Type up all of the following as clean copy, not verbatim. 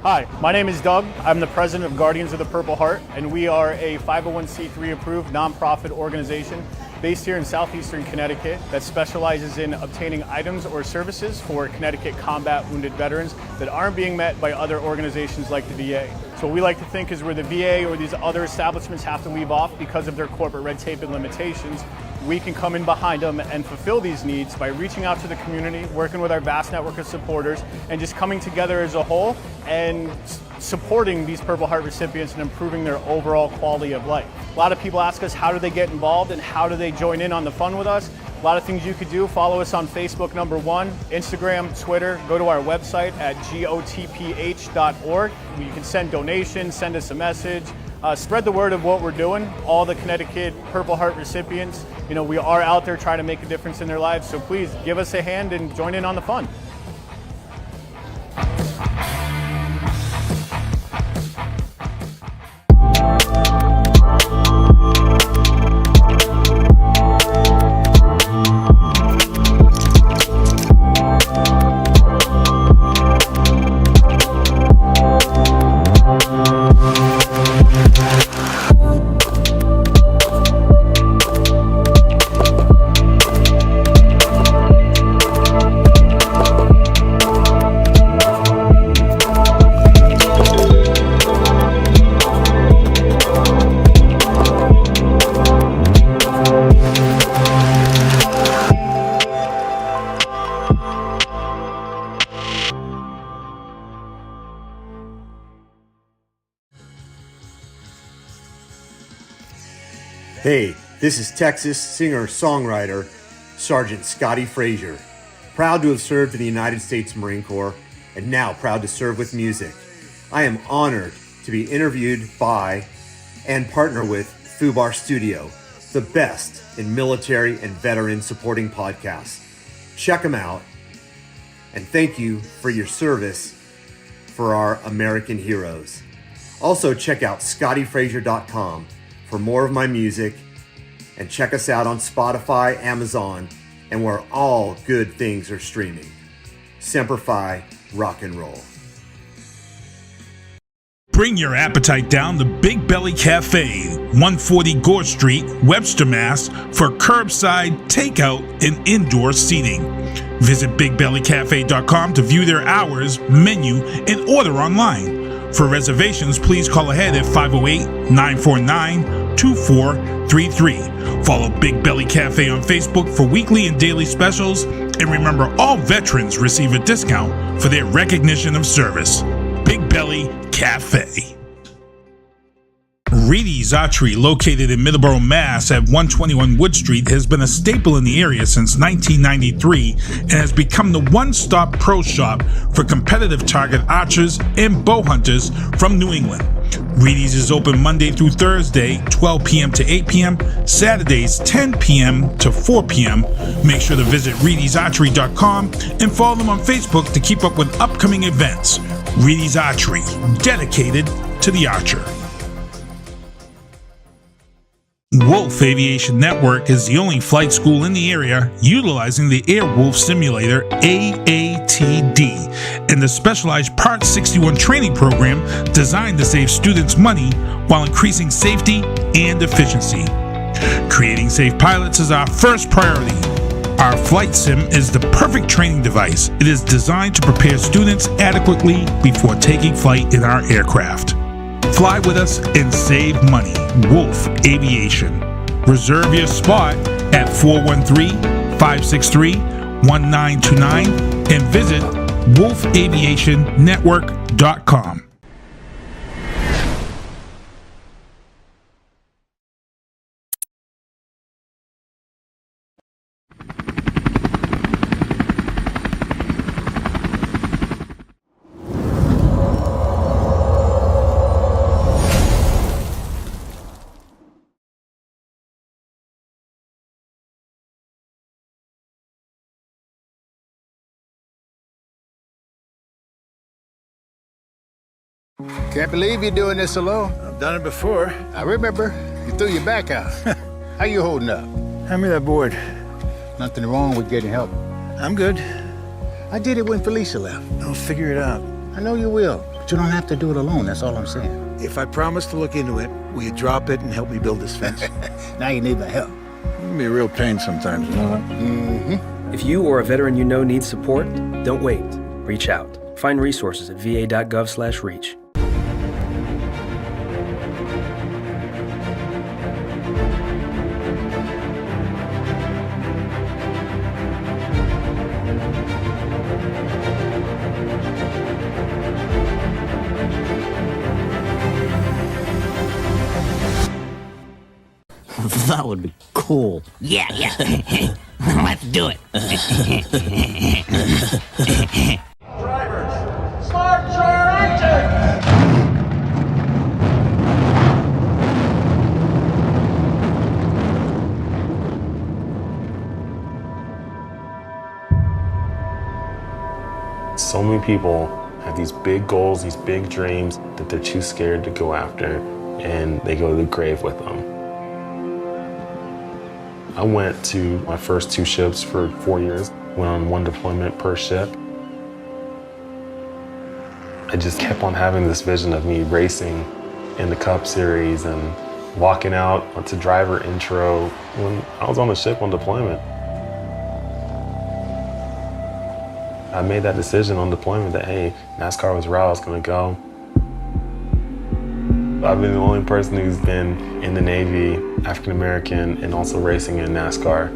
Hi, my name is Doug. I'm the president of Guardians of the Purple Heart, and we are a 501c3 approved nonprofit organization based here in southeastern Connecticut that specializes in obtaining items or services for Connecticut combat wounded veterans that aren't being met by other organizations like the VA. So what we like to think is where the VA or these other establishments have to leave off because of their corporate red tape and limitations, we can come in behind them and fulfill these needs by reaching out to the community, working with our vast network of supporters, and just coming together as a whole and supporting these Purple Heart recipients and improving their overall quality of life. A lot of people ask us how do they get involved and how do they join in on the fun with us. A lot of things you could do. Follow us on Facebook, number one, Instagram, Twitter. Go to our website at gotph.org. You can send donations, send us a message. Spread the word of what we're doing. All the Connecticut Purple Heart recipients, we are out there trying to make a difference in their lives. So please give us a hand and join in on the fun. Hey, this is Texas singer-songwriter Sergeant Scotty Frazier, proud to have served in the United States Marine Corps and now proud to serve with music. I am honored to be interviewed by and partner with Fubar Studio, the best in military and veteran supporting podcasts. Check them out, and thank you for your service for our American heroes. Also check out scottyfrazier.com for more of my music, and check us out on Spotify, Amazon, and where all good things are streaming. Semper Fi, rock and roll. Bring your appetite down to Big Belly Cafe, 140 Gore Street, Webster, Mass. for curbside, takeout, and indoor seating. Visit bigbellycafe.com to view their hours, menu, and order online. For reservations, please call ahead at 508-949-2433. Follow Big Belly Cafe on Facebook for weekly and daily specials. And remember, all veterans receive a discount for their recognition of service. Big Belly Cafe. Reedy's Archery, located in Middleborough, Mass. at 121 Wood Street, has been a staple in the area since 1993 and has become the one-stop pro shop for competitive target archers and bow hunters from New England. Reedy's is open Monday through Thursday, 12 p.m. to 8 p.m., Saturdays, 10 p.m. to 4 p.m. Make sure to visit reedysarchery.com and follow them on Facebook to keep up with upcoming events. Reedy's Archery, dedicated to the archer. Wolf Aviation Network is the only flight school in the area utilizing the Airwolf Simulator AATD and the specialized Part 61 training program designed to save students money while increasing safety and efficiency. Creating safe pilots is our first priority. Our flight sim is the perfect training device. It is designed to prepare students adequately before taking flight in our aircraft. Fly with us and save money. Wolf Aviation. Reserve your spot at 413-563-1929 and visit wolfaviationnetwork.com. Can't believe you're doing this alone. I've done it before. I remember. You threw your back out. How you holding up? Hand me that board. Nothing wrong with getting help. I'm good. I did it when Felicia left. I'll figure it out. I know you will. But you don't have to do it alone, that's all I'm saying. If I promise to look into it, will you drop it and help me build this fence? Now you need my help. It can be a real pain sometimes, you know that? Mm-hmm. If you or a veteran you know needs support, don't wait. Reach out. Find resources at va.gov/reach. That would be cool. Yeah. Let's do it. Drivers, start your engine! So many people have these big goals, these big dreams that they're too scared to go after, and they go to the grave with them. I went to my first 2 ships for 4 years, went on 1 deployment per ship. I just kept on having this vision of me racing in the Cup Series and walking out onto driver intro when I was on the ship on deployment. I made that decision on deployment that, hey, NASCAR was the route I was gonna go. I've been the only person who's been in the Navy, African-American, and also racing in NASCAR.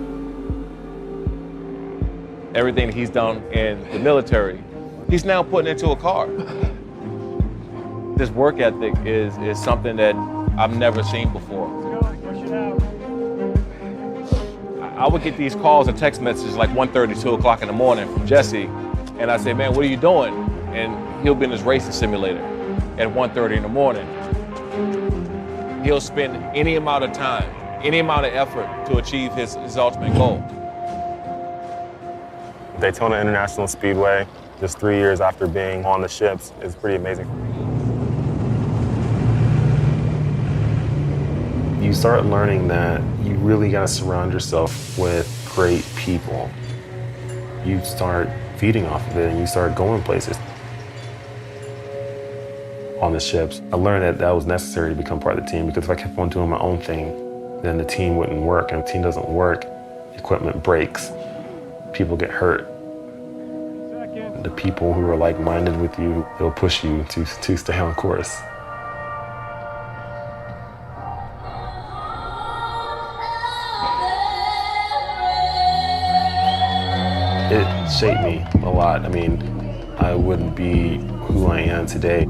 Everything he's done in the military, he's now putting into a car. This work ethic is something that I've never seen before. I would get these calls and text messages like 1:30, 2 o'clock in the morning from Jesse, and I say, man, what are you doing? And he'll be in his racing simulator at 1:30 in the morning. He'll spend any amount of time, any amount of effort to achieve his ultimate goal. Daytona International Speedway, just 3 years after being on the ships, is pretty amazing. You start learning that you really gotta surround yourself with great people. You start feeding off of it and you start going places. On the ships, I learned that that was necessary to become part of the team, because if I kept on doing my own thing, then the team wouldn't work. And if the team doesn't work, equipment breaks, people get hurt. The people who are like-minded with you, they'll push you to stay on course. It shaped me a lot. I mean, I wouldn't be who I am today.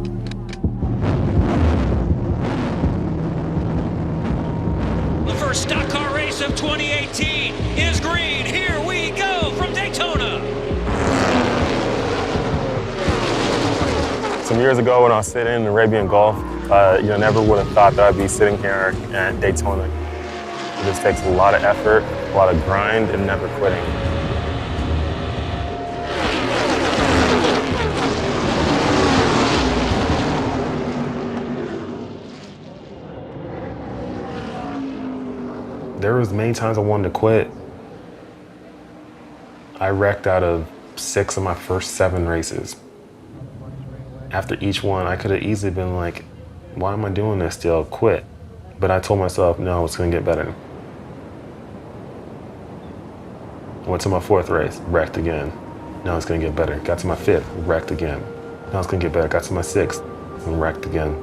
The first stock car race of 2018 is green. Here we go from Daytona. Some years ago when I was sitting in the Arabian Gulf, never would have thought that I'd be sitting here at Daytona. It just takes a lot of effort, a lot of grind, and never quitting. There was many times I wanted to quit. I wrecked out of 6 of my first 7 races. After each one, I could have easily been like, why am I doing this still? Quit. But I told myself, no, it's gonna get better. I went to my 4th race, wrecked again. Now it's gonna get better. Got to my 5th, wrecked again. Now it's gonna get better. Got to my 6th, and wrecked again.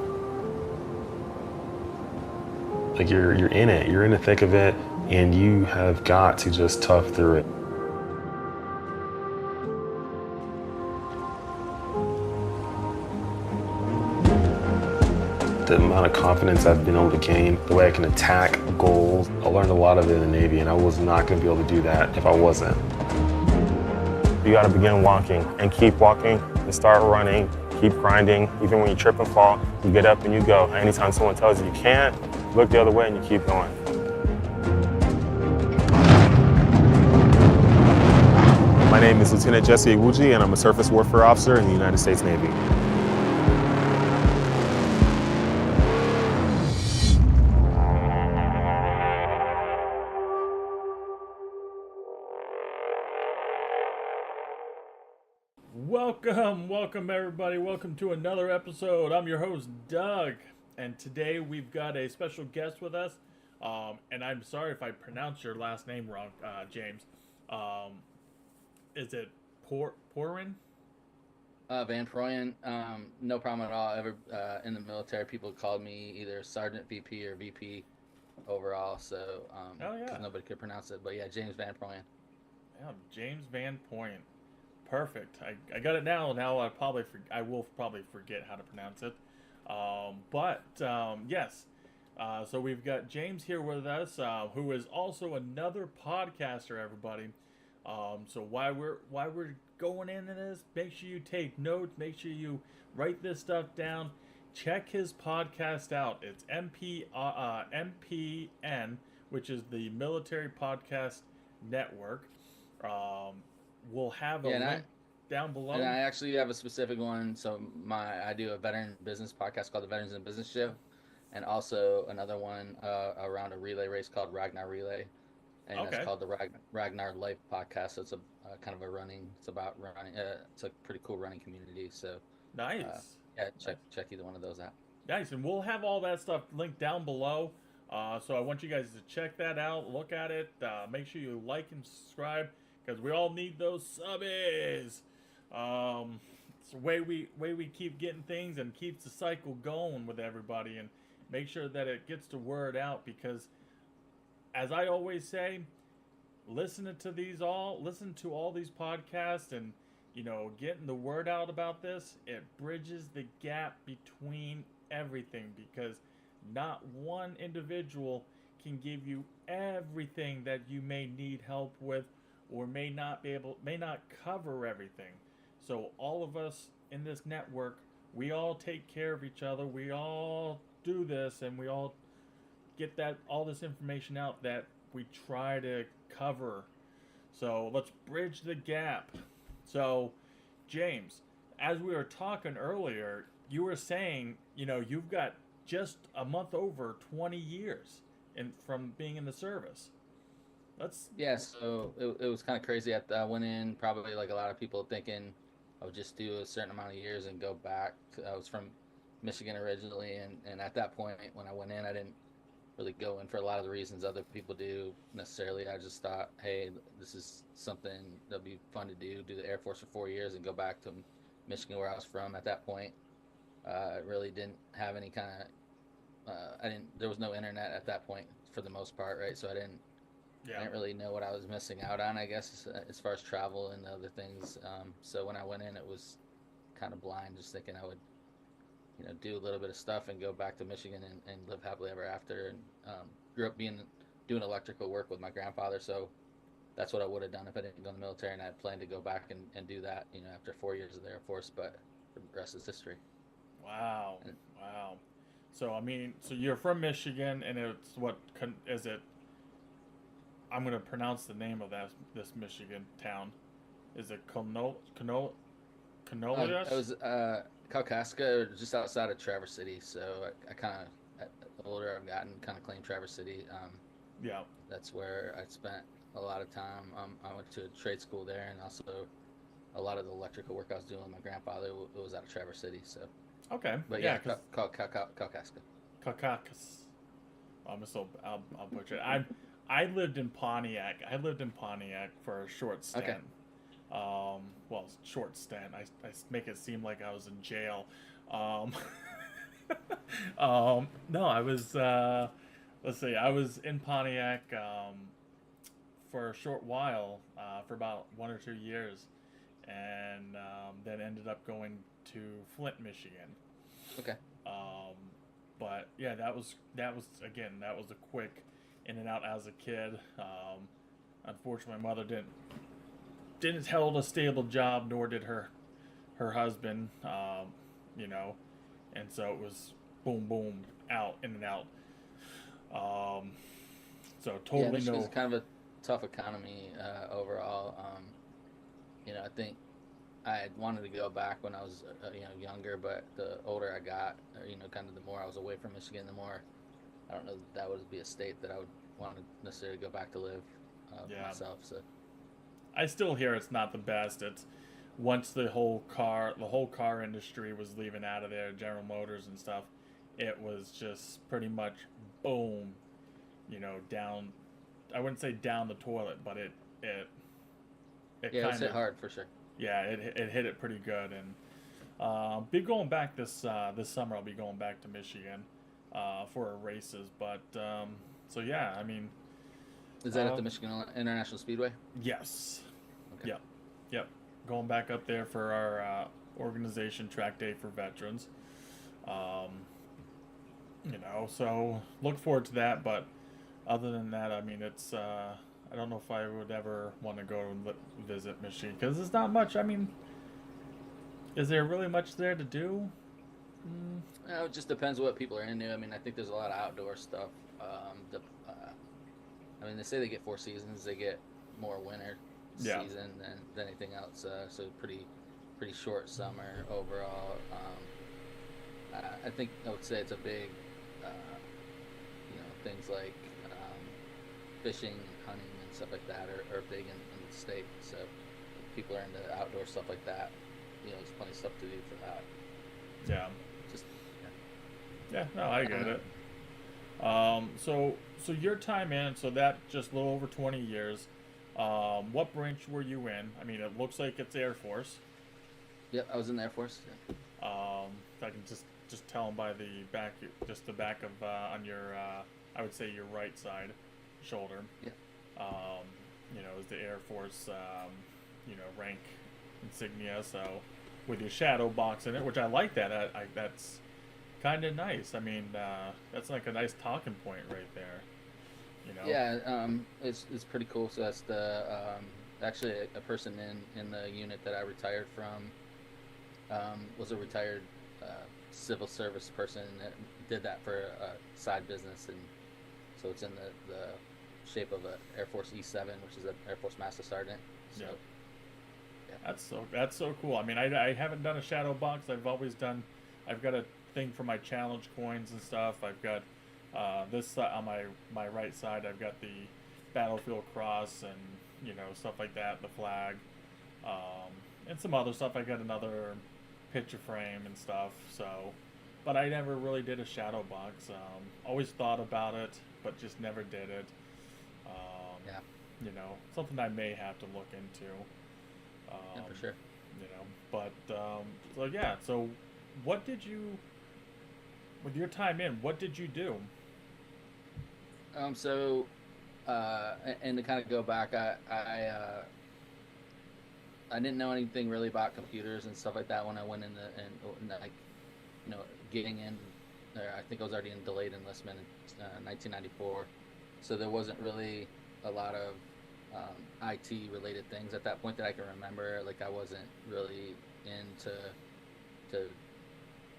Like you're in it, you're in the thick of it, and you have got to just tough through it. The amount of confidence I've been able to gain, the way I can attack goals, I learned a lot of it in the Navy, and I was not gonna be able to do that if I wasn't. You gotta begin walking and keep walking and start running, keep grinding. Even when you trip and fall, you get up and you go. Anytime someone tells you you can't, look the other way and you keep going. My name is Lieutenant Jesse Iwuji, and I'm a surface warfare officer in the United States Navy. Welcome everybody. Welcome to another episode. I'm your host, Doug, and today we've got a special guest with us. And I'm sorry if I pronounce your last name wrong, James. Is it Prooyen? Van Prooyen. No problem at all. Ever in the military, people called me either Sergeant VP or VP overall. So, because nobody could pronounce it. But yeah, James Van Prooyen. Yeah, James Van Prooyen. Perfect. I got it now. Now I will probably forget how to pronounce it. Yes. So we've got James here with us, who is also another podcaster. Everybody. So while we're going into this, make sure you take notes. Make sure you write this stuff down. Check his podcast out. It's MPN, which is the Military Podcast Network. We'll have a link down below. And I actually have a specific one. So I do a veteran business podcast called the Veterans in Business Show, and also another one around a relay race called Ragnar Relay, and it's called the Ragnar Life podcast. So it's a kind of a running. It's about running. It's a pretty cool running community. So nice. Check either one of those out. Nice, and we'll have all that stuff linked down below. So I want you guys to check that out, look at it. Make sure you like and subscribe, because we all need those subbies. It's the way we keep getting things and keeps the cycle going with everybody, and make sure that it gets the word out, because as I always say, listen to all these podcasts, and getting the word out about this, it bridges the gap between everything, because not one individual can give you everything that you may need help with, or may not cover everything. So all of us in this network, we all take care of each other. We all do this, and we all get all this information out that we try to cover. So let's bridge the gap. So, James, as we were talking earlier, you were saying, you've got just a month over 20 years from being in the service. So it was kind of crazy. I went in probably like a lot of people thinking I would just do a certain amount of years and go back. I was from Michigan originally, and at that point when I went in, I didn't really go in for a lot of the reasons other people do necessarily. I just thought, hey, this is something that'll be fun to do the Air Force for 4 years and go back to Michigan, where I was from at that point. I really didn't have any kind of there was no internet at that point for the most part, right? So I didn't really know what I was missing out on, I guess, as far as travel and other things. So when I went in, it was kind of blind, just thinking I would do a little bit of stuff and go back to Michigan and live happily ever after. And grew up doing electrical work with my grandfather, so that's what I would have done if I didn't go in the military, and I had planned to go back and do that after 4 years of the Air Force, but the rest is history. Wow. So so you're from Michigan, and it's what is it? I'm going to pronounce the name of this Michigan town. Is it Canolia? It was Kalkaska, just outside of Traverse City. So I kind of, the older I've gotten, kind of claim Traverse City. That's where I spent a lot of time. I went to a trade school there, and also a lot of the electrical work I was doing with my grandfather was out of Traverse City. So but Kalkaska. Kalkakas. I'll butcher it. I lived in Pontiac. For a short stint. Short stint. I make it seem like I was in jail. No, I was. Let's see. I was in Pontiac for a short while, for about 1 or 2 years, and then ended up going to Flint, Michigan. Okay. But yeah, that was a quick in and out as a kid. Unfortunately, my mother didn't hold a stable job, nor did her husband. And so it was boom, boom, out, in and out. So totally Michigan's kind of a tough economy overall. I think I had wanted to go back when I was younger, but the older I got, kind of the more I was away from Michigan, the more I don't know that would be a state that I would want to necessarily go back to live myself. So I still hear it's not the best. It's once the whole car industry was leaving out of there, General Motors and stuff, it was just pretty much boom, down. I wouldn't say down the toilet, but it yeah, it's hit hard for sure. Yeah, it hit it pretty good, and be going back this summer. I'll be going back to Michigan for our races, but so yeah, I mean, is that at the Michigan International Speedway? Yes. Okay. Yep. Going back up there for our organization track day for veterans. So look forward to that. But other than that, I mean, it's I don't know if I would ever want to go and visit Michigan because there's not much. I mean, is there really much there to do? It just depends what people are into. I mean, I think there's a lot of outdoor stuff. I mean, they say they get 4 seasons. They get more winter season than anything else. So pretty short summer overall. I think I would say it's a big, things like fishing and hunting and stuff like that are big in the state. So if people are into outdoor stuff like that, there's plenty of stuff to do for that. Yeah. No, I get it. So your time in, so that just a little over 20 years. What branch were you in? I mean, it looks like it's Air Force. Yep, I was in the Air Force. Yeah. I can just tell by the back, just the back of on your, I would say your right side shoulder. Yeah. Is the Air Force, rank insignia. So with your shadow box in it, which I like that. That's kind of nice. I mean, that's like a nice talking point right there. Yeah, it's pretty cool. So that's the actually a person in the unit that I retired from was a retired civil service person that did that for a side business, and so it's in the shape of a Air Force E7, which is an Air Force Master Sergeant. So, yeah. That's so cool. I mean, I haven't done a shadow box. I've got a thing for my challenge coins and stuff. I've got this on my right side. I've got the Battlefield Cross and stuff like that, the flag, and some other stuff. I got another picture frame and stuff. So, but I never really did a shadow box. Always thought about it, but just never did it. Something I may have to look into. Yeah, for sure. So what did you, with your time in, what did you do? And to kind of go back, I didn't know anything really about computers and stuff like that when I went in getting in there. I think I was already in delayed enlistment in 1994, so there wasn't really a lot of IT related things at that point that I can remember. Like I wasn't really into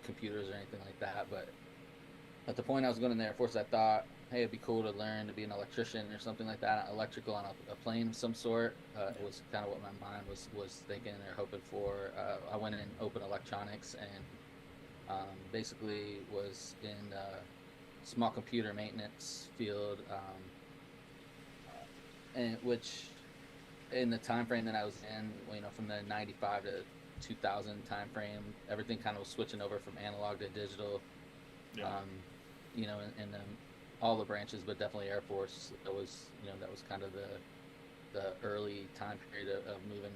computers or anything like that. But at the point I was going in the Air Force, I thought, hey, it'd be cool to learn to be an electrician or something like that, electrical on a plane of some sort. It was kind of what my mind was thinking or hoping for. I went in open electronics and basically was in small computer maintenance field, and which in the time frame that I was in, from the 95 to 2000 time frame, everything kind of was switching over from analog to digital. Yeah. In all the branches, but definitely Air Force. That was kind of the early time period of moving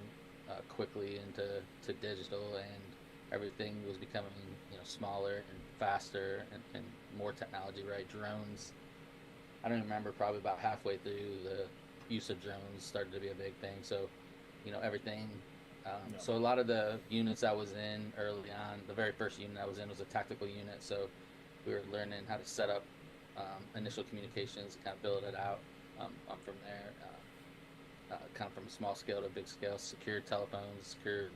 quickly into digital, and everything was becoming smaller and faster and more technology. Right, drones. I don't remember. Probably about halfway through, the use of drones started to be a big thing. So, everything. So a lot of the units I was in early on, the very first unit I was in was a tactical unit. So we were learning how to set up initial communications, kind of build it out. From there, kind of from a small scale to a big scale, secured telephones, secured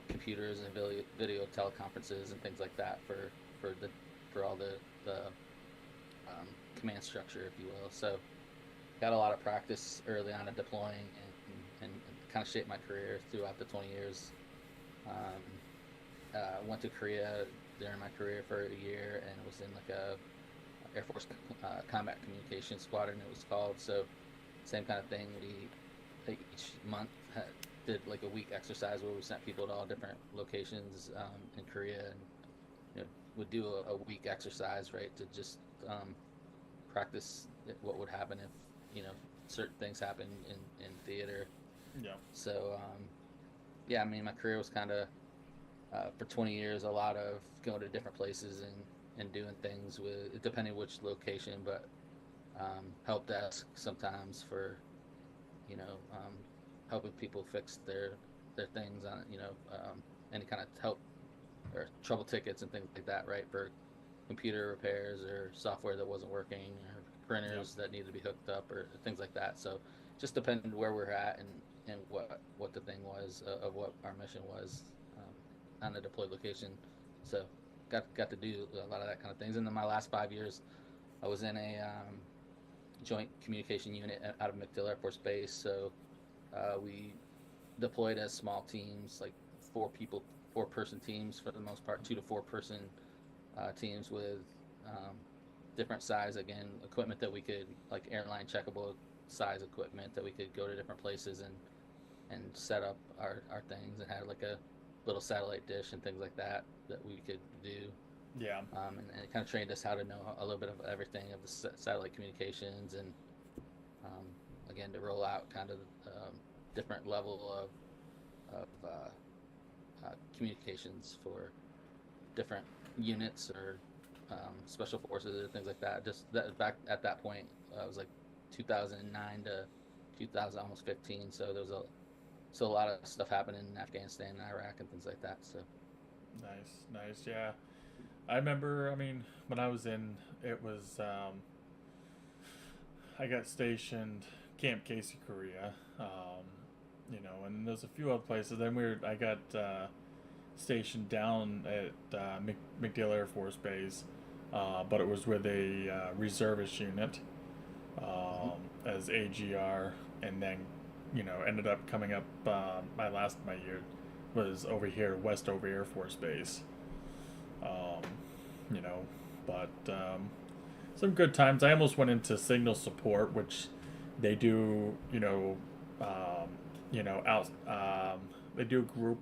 computers, and video teleconferences and things like that for all the command structure, if you will. So got a lot of practice early on at deploying and kind of shaped my career throughout the 20 years. Went to Korea during my career for a year and was in like a Air Force Combat Communications Squadron, it was called. So same kind of thing. We each month did like a week exercise where we sent people to all different locations in Korea, and would do a week exercise, right, to just practice what would happen if certain things happen in theater. Yeah. So yeah, I mean, my career was kind of for 20 years a lot of going to different places and doing things with, depending which location, but help desk sometimes for helping people fix their things on any kind of help or trouble tickets and things like that, right, for computer repairs or software that wasn't working or printers that needed to be hooked up or things like that. So just depended where we're at and what the thing was of what our mission was on the deployed location. So got to do a lot of that kind of things. And then my last 5 years, I was in a joint communication unit out of MacDill Air Force Base. So we deployed as small teams, like 4-person teams for the most part, 2 to 4 person teams with different size, again, equipment that we could, like airline checkable size equipment that we could go to different places and set up our things, and had like a little satellite dish and things like that we could do. Yeah. And it kind of trained us how to know a little bit of everything of the satellite communications, and again, to roll out kind of different level of communications for different units or special forces or things like that. Just that back at that point, it was like 2009 to 2000, almost 15. So there was a lot of stuff happening in Afghanistan and Iraq and things like that. So nice, yeah. I remember, I mean, when I was in, it was I got stationed Camp Casey, Korea, and there's a few other places. Then I got stationed down at MacDill Air Force Base, but it was with a reservist unit as AGR, and then ended up coming up. My year was over here, Westover Air Force Base. But some good times. I almost went into signal support, which they do, they do group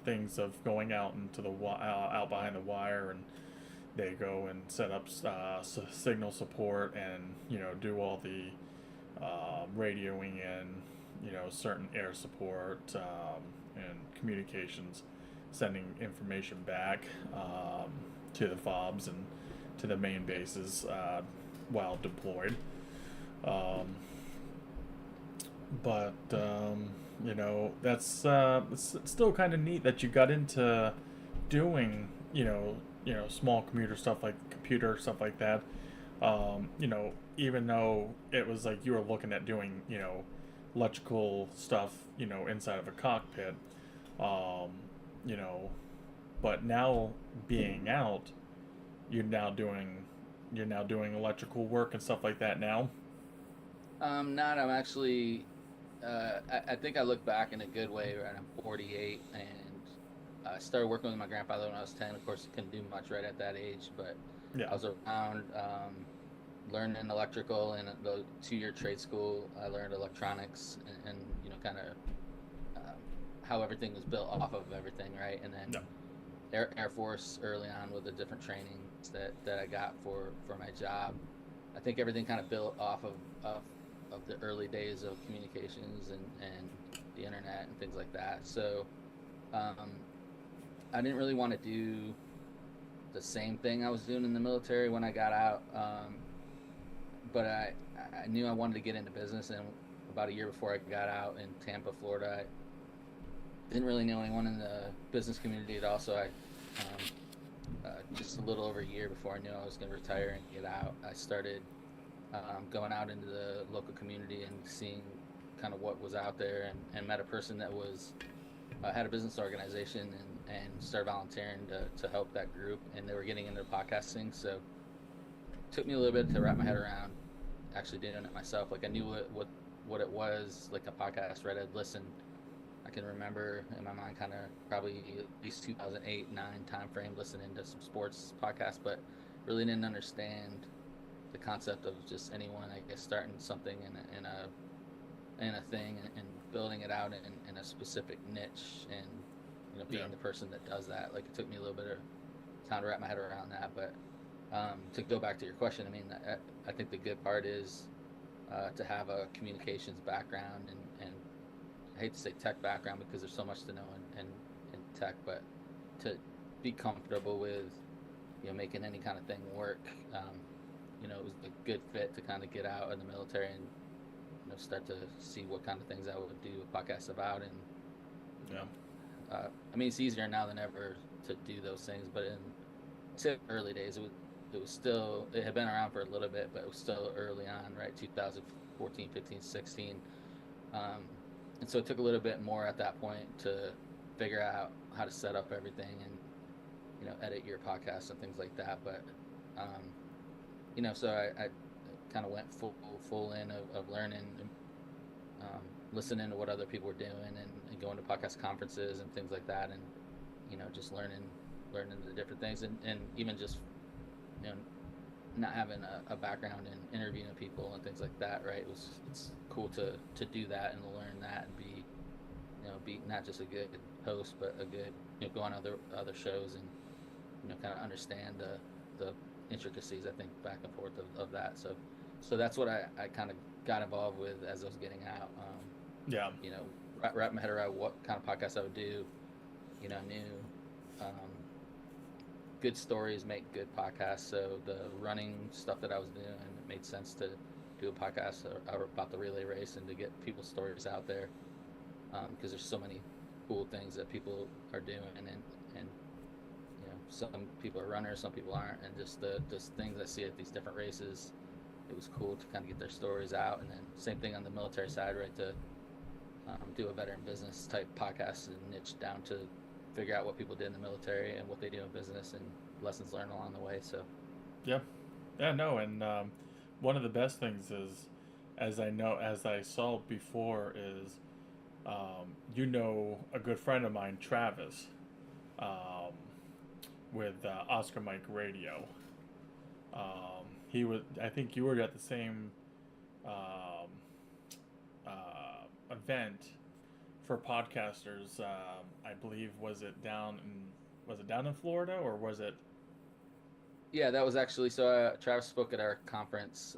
things of going out into the out behind the wire, and they go and set up signal support, and do all the radioing and certain air support and communications, sending information back to the FOBs and to the main bases while deployed. But that's it's still kind of neat that you got into doing small computer stuff like that. Even though it was like you were looking at doing electrical stuff inside of a cockpit, but now being out, you're now doing electrical work and stuff like that now. I'm actually I think I look back in a good way, right? I'm 48, and I started working with my grandfather when I was 10. Of course, couldn't do much right at that age, but yeah. I was around learning electrical in the 2-year trade school. I learned electronics and kind of how everything was built off of everything, right? And then Air Force early on with the different trainings that I got for my job. I think everything kind of built off of the early days of communications and the internet and things like that. So I didn't really want to do the same thing I was doing in the military when I got out, but I knew I wanted to get into business, and about a year before I got out in Tampa, Florida, I didn't really know anyone in the business community at all, so I just a little over a year before I knew I was going to retire and get out, I started going out into the local community and seeing kind of what was out there, and met a person that was had a business organization and started volunteering to help that group, and they were getting into podcasting. So it took me a little bit to wrap my head around actually doing it myself. Like I knew what it was, like a podcast, right? I'd listen. I can remember in my mind kind of probably at least 2008, 9 time frame listening to some sports podcasts, but really didn't understand the concept of just anyone, I guess, starting something in a thing and building it out in a specific niche and, you know, being the person that does that. Like, it took me a little bit of time to wrap my head around that. But to go back to your question, I mean, I think the good part is to have a communications background and I hate to say tech background because there's so much to know in tech, but to be comfortable with, you know, making any kind of thing work. You know, it was a good fit to kind of get out in the military and, you know, start to see what kind of things I would do a podcast about. And I mean, it's easier now than ever to do those things, but in the early days, it had been around for a little bit, but it was still early on, right? 2014, 15, 16. And so it took a little bit more at that point to figure out how to set up everything and, you know, edit your podcast and things like that. But, you know, so I kind of went full in of learning and listening to what other people were doing and going to podcast conferences and things like that. And, you know, just learning the different things and even just, you know, not having a background in interviewing people and things like that, right? It's cool to do that and learn that and be not just a good host, but a good, you know, go on other shows and, you know, kind of understand the intricacies, I think, back and forth of that. So that's what I kind of got involved with as I was getting out. You know, wrap my head around what kind of podcast I would do. You know, I knew good stories make good podcasts. So the running stuff that I was doing, it made sense to do a podcast about the relay race and to get people's stories out there, because there's so many cool things that people are doing, and you know, some people are runners, some people aren't, and just the things I see at these different races, it was cool to kind of get their stories out. And then same thing on the military side, right, to do a veteran business type podcast and niche down to figure out what people did in the military and what they do in business and lessons learned along the way. So and one of the best things is, as I saw before, is you know, a good friend of mine, Travis, with Oscar Mike Radio. I think you were at the same event for podcasters. I believe, was it down in Florida, or was it? Yeah, that was actually, Travis spoke at our conference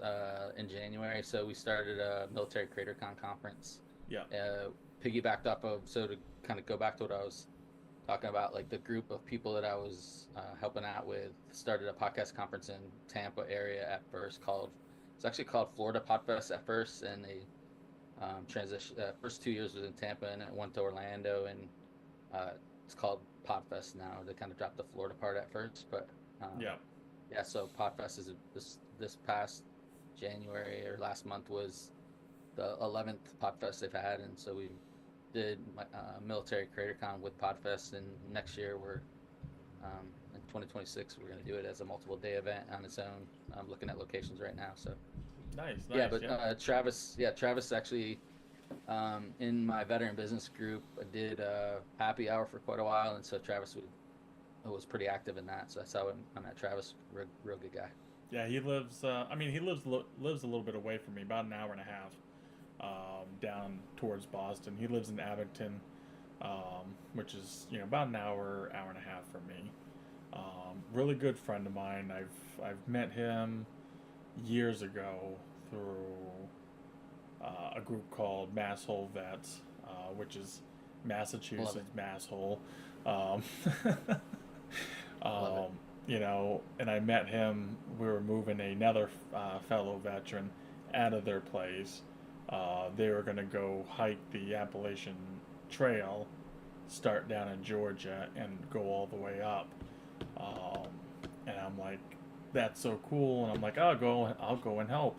in January. So we started a military CreatorCon conference. Yeah. Piggybacked off of, so to kind of go back to what I was talking about, like the group of people that I was helping out with started a podcast conference in Tampa area at first it's actually called Florida Podfest at first, and they transition. First 2 years was in Tampa, and it went to Orlando, and it's called Podfest now. They kind of dropped the Florida part at first, but so Podfest is this past January or last month was the 11th Podfest they've had, and so we did military CreatorCon with Podfest, and next year we're in 2026 we're going to do it as a multiple day event on its own. I'm looking at locations right now, so nice. Travis actually, in my veteran business group, I did happy hour for quite a while, and so Travis was pretty active in that, so that's how I met Travis. Real good guy. Yeah, he lives lives a little bit away from me, about an hour and a half down towards Boston. He lives in Abington, which is, you know, about an hour and a half from me. Really good friend of mine. I've met him years ago through a group called Masshole Vets, which is Massachusetts Masshole. You know, and I met him. We were moving another fellow veteran out of their place. They were going to go hike the Appalachian Trail, start down in Georgia, and go all the way up. And I'm like, that's so cool. And I'm like, I'll go and help.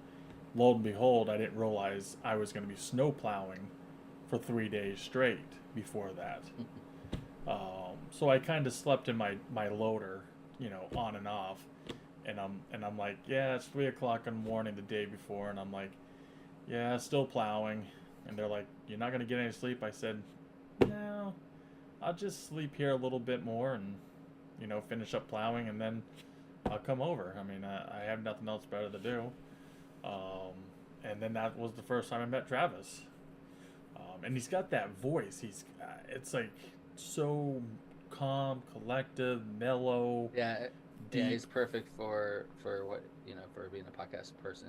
Lo and behold, I didn't realize I was going to be snow plowing for 3 days straight before that. So I kind of slept in my loader, you know, on and off. And I'm like, yeah, it's 3 o'clock in the morning the day before, and I'm like, yeah, still plowing. And they're like, you're not gonna get any sleep? I said, no, I'll just sleep here a little bit more and, you know, finish up plowing, and then I'll come over. I mean, I have nothing else better to do. And then that was the first time I met Travis. And he's got that voice. It's like so calm, collective, mellow. Yeah, deep. yeah, he's perfect for what for being a podcast person.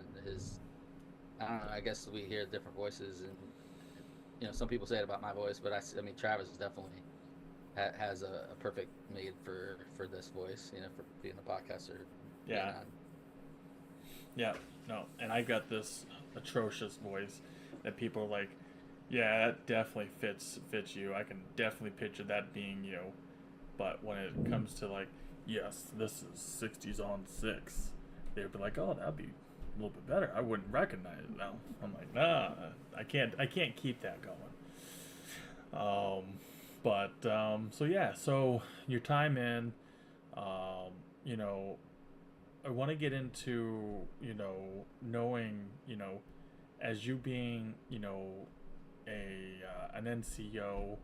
I don't know. I guess we hear different voices, and some people say it about my voice, but I mean, Travis is definitely has a perfect made for this voice. For being a podcaster. Yeah. Yeah. No, and I got this atrocious voice that people are like, yeah, that definitely fits you. I can definitely picture that being you. But when it comes to like, yes, this is 60s on 6, they'd be like, oh, that'd be a little bit better. I wouldn't recognize it now. I'm like, nah, I can't keep that going. So your time in, I want to get into, knowing, as you being, an NCO,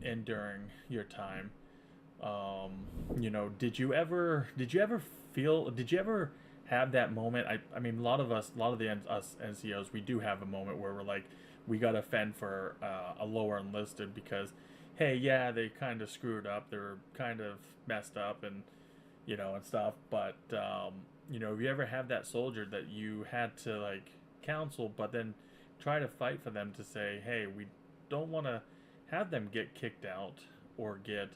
and during your time, did you ever have that moment? I mean, a lot of us NCOs, we do have a moment where we're like, we got to fend for a lower enlisted because, hey, yeah, they kind of screwed up, they're kind of messed up, and and stuff. But if you ever have that soldier that you had to like counsel, but then try to fight for them to say, hey, we don't want to have them get kicked out or get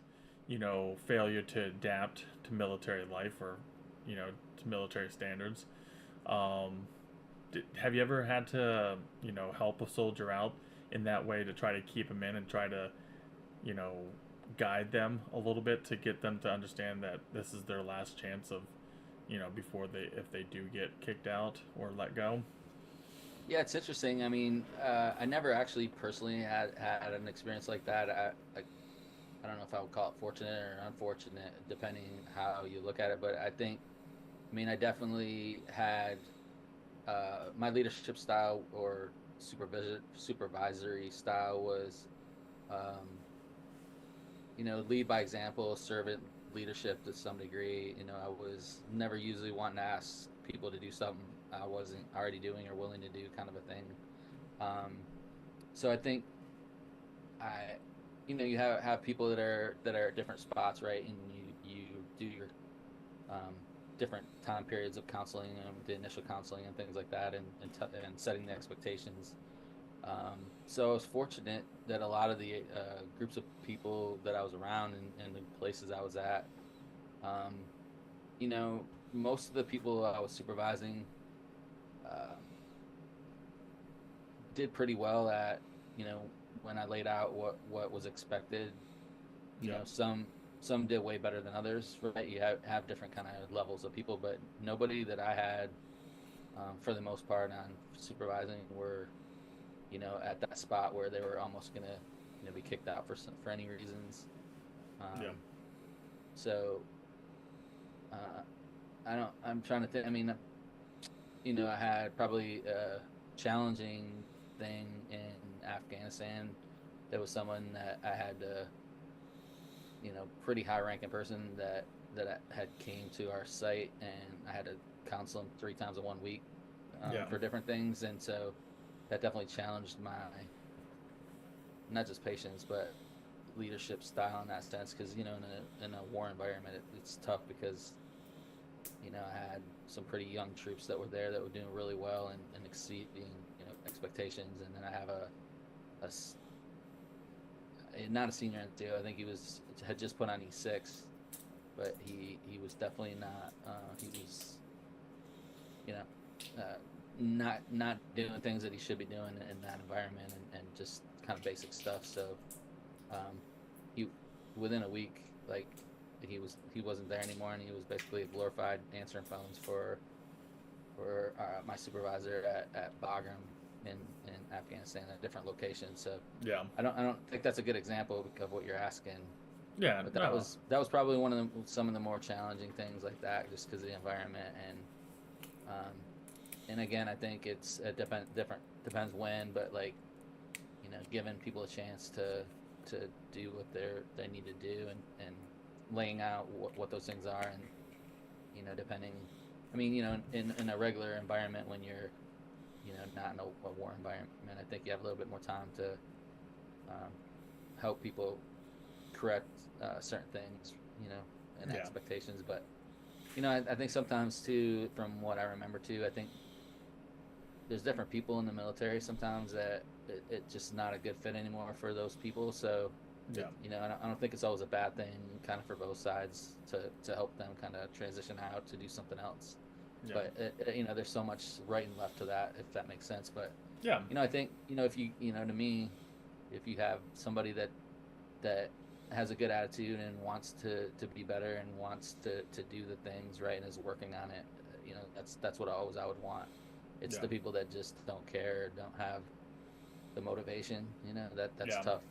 failure to adapt to military life or to military standards. Have you ever had to help a soldier out in that way to try to keep them in and try to guide them a little bit to get them to understand that this is their last chance of before if they do get kicked out or let go? Yeah, it's interesting. I mean, I never actually personally had an experience like that. I don't know if I would call it fortunate or unfortunate, depending how you look at it. But I definitely had my leadership style or supervisory style was, lead by example, servant leadership to some degree. I was never usually wanting to ask people to do something I wasn't already doing or willing to do, kind of a thing. So I think you have people that are at different spots, right? And you do your different time periods of counseling, the initial counseling and things like that, and setting the expectations. So I was fortunate that a lot of the groups of people that I was around and the places I was at, most of the people I was supervising did pretty well at, when I laid out what was expected. Some did way better than others, right? You have different kind of levels of people, but nobody that I had, for the most part, on supervising were, at that spot where they were almost gonna be kicked out for any reasons. So I'm trying to think. I mean, I had probably a challenging thing in Afghanistan. There was someone that I had to, pretty high ranking person that had came to our site, and I had to counsel him 3 times in 1 week for different things. And so that definitely challenged my, not just patience, but leadership style in that sense. Because, in a war environment, it's tough because, I had some pretty young troops that were there that were doing really well and exceeding, expectations. And then I have not a senior NCO. I think he had just put on E6, but he was definitely not. He was, not doing things that he should be doing in that environment, and just kind of basic stuff. So, he within a week, like he wasn't there anymore, and he was basically glorified answering phones for my supervisor at Bagram in Afghanistan at different locations. So I don't think that's a good example of what you're asking. Yeah, but that was probably one of some of the more challenging things like that, just because of the environment. And again, I think it depends when, but like, giving people a chance to do what they need to do, and laying out what those things are, and depending. I mean, in a regular environment, when you're not in a war environment. I think you have a little bit more time to help people correct certain things, and expectations. But I think sometimes too, from what I remember too, I think there's different people in the military sometimes that it's just not a good fit anymore for those people. So I don't think it's always a bad thing kind of for both sides to help them kind of transition out to do something else. But there's so much right and left to that, if that makes sense. But I think if you to me, if you have somebody that has a good attitude and wants to be better and wants to do the things right and is working on it, that's what I would want. It's the people that just don't care, don't have the motivation, that's tough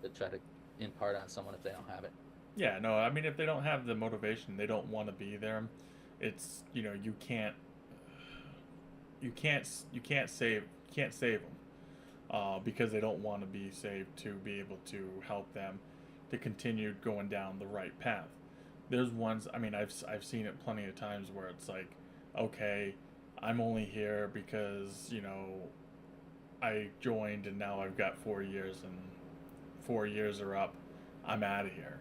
to try to impart on someone if they don't have it. Yeah, no, I mean, if they don't have the motivation, they don't want to be there. It's you can't save them because they don't want to be saved to be able to help them to continue going down the right path. There's ones, I mean, I've seen it plenty of times where it's like, okay, I'm only here because I joined and now I've got 4 years and 4 years are up. I'm out of here.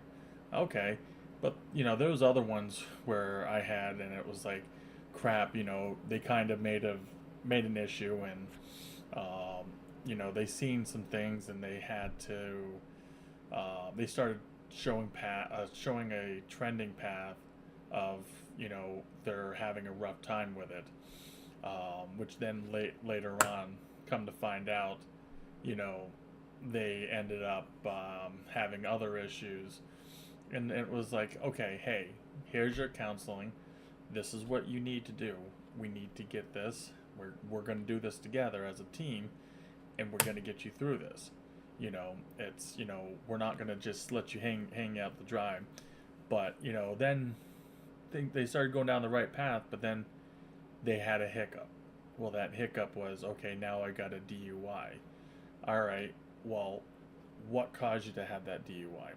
Okay. But, there was other ones where I had, and it was like, crap, they kind of made an issue and, they seen some things and they had to, they started showing a trending path of, they're having a rough time with it, which then later on, come to find out, they ended up having other issues. And it was like, okay, hey, here's your counseling. This is what you need to do. We need to get this. We're going to do this together as a team, and we're going to get you through this. It's, we're not going to just let you hang out to dry. But, then they started going down the right path, but then they had a hiccup. Well, that hiccup was, okay, now I got a DUI. All right, well, what caused you to have that DUI?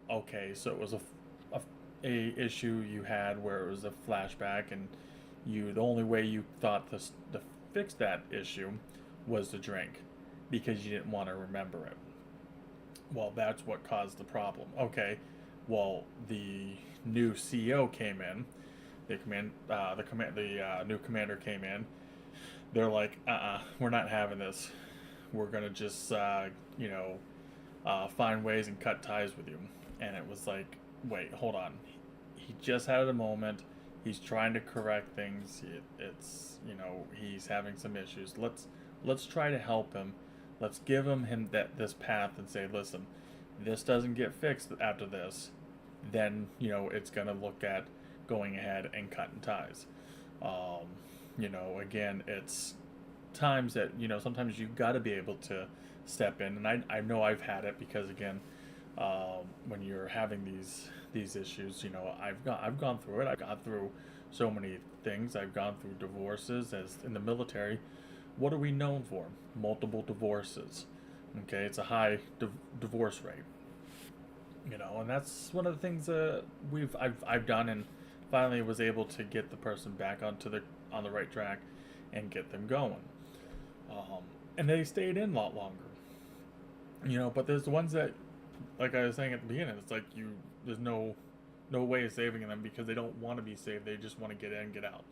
Okay, so it was a issue you had where it was a flashback, and the only way you thought to fix that issue was to drink because you didn't want to remember it. Well, that's what caused the problem. Okay, well, the new CEO came in, the new commander came in. They're like, we're not having this. We're gonna just find ways and cut ties with you. And it was like, wait, hold on. He just had a moment. He's trying to correct things. It's he's having some issues. Let's try to help him. Let's give him this path and say, listen, this doesn't get fixed after this, then it's gonna look at going ahead and cutting ties. Again, it's times that sometimes you got to be able to step in, and I know I've had it because again. When you're having these issues, I've gone through it. I've gone through so many things. I've gone through divorces. As in the military, what are we known for? Multiple divorces. Okay, it's a high divorce rate. And that's one of the things I've done, and finally was able to get the person back on the right track and get them going. And they stayed in a lot longer. But there's the ones that, like I was saying at the beginning, it's like there's no way of saving them because they don't want to be saved. They just want to get in, get out.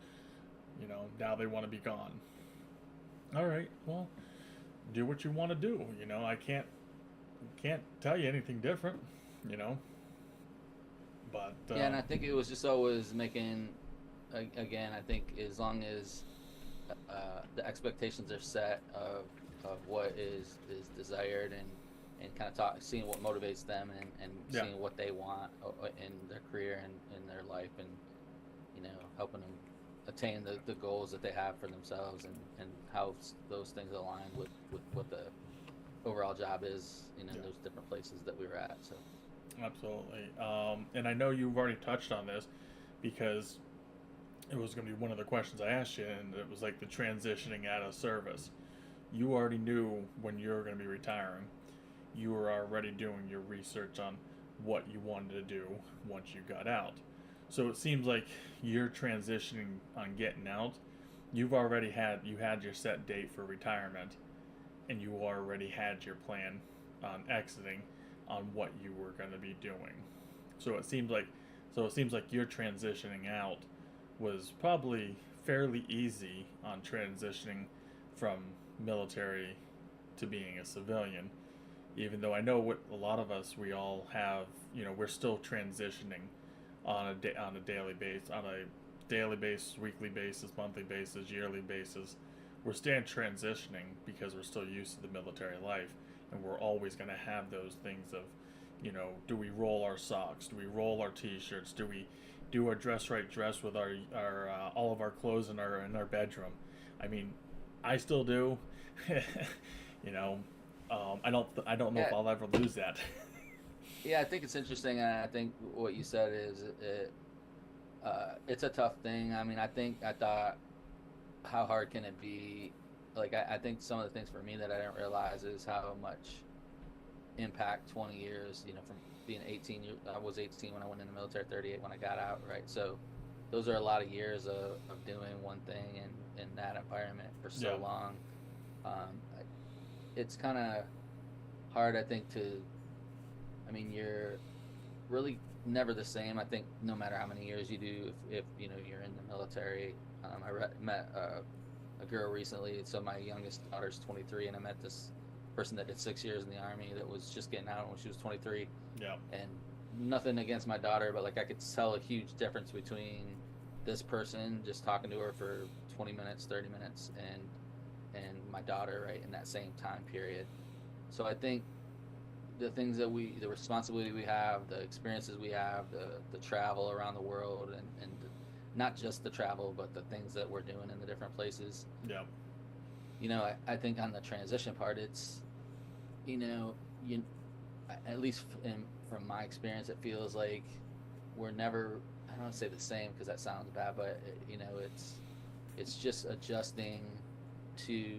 Now they want to be gone. All right, well, do what you want to do. I can't tell you anything different. But yeah, and I think it was just always making. Again, I think as long as the expectations are set of what is desired and kind of seeing what motivates them and seeing what they want in their career and in their life, and helping them attain the goals that they have for themselves and how those things align with what the overall job is in those different places that we were at. So absolutely. And I know you've already touched on this because it was going to be one of the questions I asked you, and it was like the transitioning out of service. You already knew when you were going to be retiring. You were already doing your research on what you wanted to do once you got out. So it seems like you're transitioning on getting out you had your set date for retirement, and you already had your plan on exiting, on what you were going to be doing. So it seems like your transitioning out was probably fairly easy on transitioning from military to being a civilian. Even though I know what a lot of us, we all have, we're still transitioning on a daily basis, weekly basis, monthly basis, yearly basis. We're still transitioning because we're still used to the military life, and we're always going to have those things of, do we roll our socks? Do we roll our t-shirts? Do we do our dress right dress with our all of our clothes in our bedroom? I mean, I still do. I don't know if I'll ever lose that. Yeah, I think it's interesting, and I think what you said is it's a tough thing. I mean, I thought, how hard can it be? Like, I think some of the things for me that I didn't realize is how much impact 20 years, from being 18 years. I was 18 when I went in the military, 38 when I got out, right? So those are a lot of years of doing one thing in that environment for so long. It's kind of hard, I think, you're really never the same. I think no matter how many years you do, if you're in the military. I met a girl recently. So my youngest daughter's 23, and I met this person that did 6 years in the Army that was just getting out when she was 23. Yeah. And nothing against my daughter, but like I could tell a huge difference between this person, just talking to her for 20 minutes, 30 minutes, and my daughter, right, in that same time period. So I think the things that the responsibility we have, the experiences we have, the travel around the world, and not just the travel, but the things that we're doing in the different places. Yeah. I think on the transition part, it's, at least from my experience, it feels like we're never, I don't want to say the same because that sounds bad, but it's just adjusting to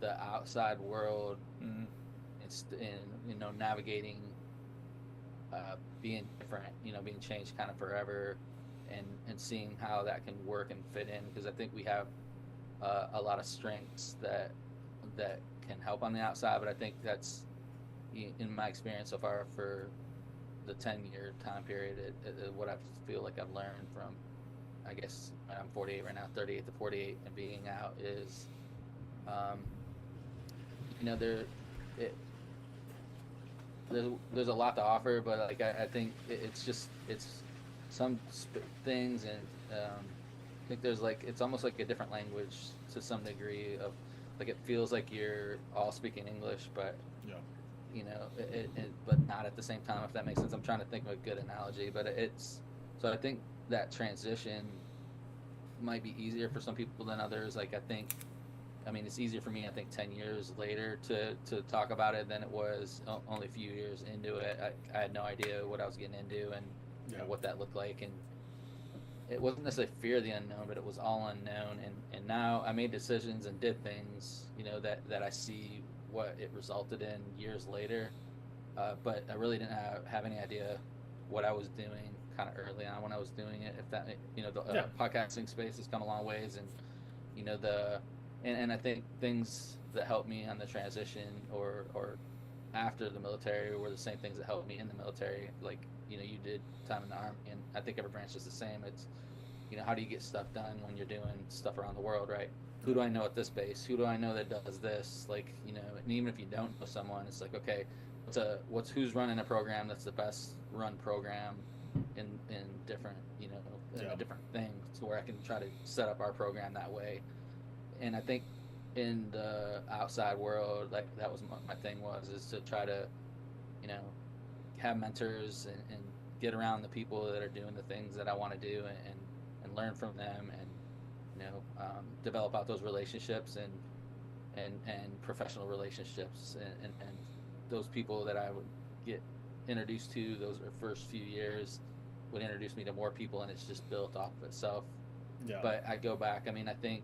the outside world. Mm-hmm. It's navigating, being different, being changed kind of forever, and seeing how that can work and fit in, because I think we have a lot of strengths that can help on the outside, but I think that's, in my experience so far for the 10-year time period, what I feel like I've learned from, I guess I'm 48 right now, 38 to 48, and being out is, there's a lot to offer, but like I think it's some things, and I think there's it's almost like a different language to some degree of, like, it feels like you're all speaking English, but but not at the same time, if that makes sense. I'm trying to think of a good analogy, but so I think that transition might be easier for some people than others. Like, it's easier for me, I think, 10 years later to talk about it than it was only a few years into it. I had no idea what I was getting into and what that looked like. And it wasn't necessarily fear of the unknown, but it was all unknown. And now I made decisions and did things, that I see what it resulted in years later. But I really didn't have any idea what I was doing kind of early on when I was doing it. If that, the podcasting space has come a long ways, and, and I think things that helped me on the transition or after the military were the same things that helped me in the military. Like, you did time in the Army, and I think every branch is the same. It's, how do you get stuff done when you're doing stuff around the world, right? Who do I know at this base? Who do I know that does this? Like, and even if you don't know someone, it's like, okay, who's running a program that's the best run program in different, a different thing, to where I can try to set up our program that way. And I think in the outside world, like, that was my thing is to try to, have mentors and get around the people that are doing the things that I want to do, and learn from them, and, develop out those relationships and professional relationships, and those people that I would get introduced to, those first few years would introduce me to more people, and it's just built off of itself. Yeah. But I go back, I think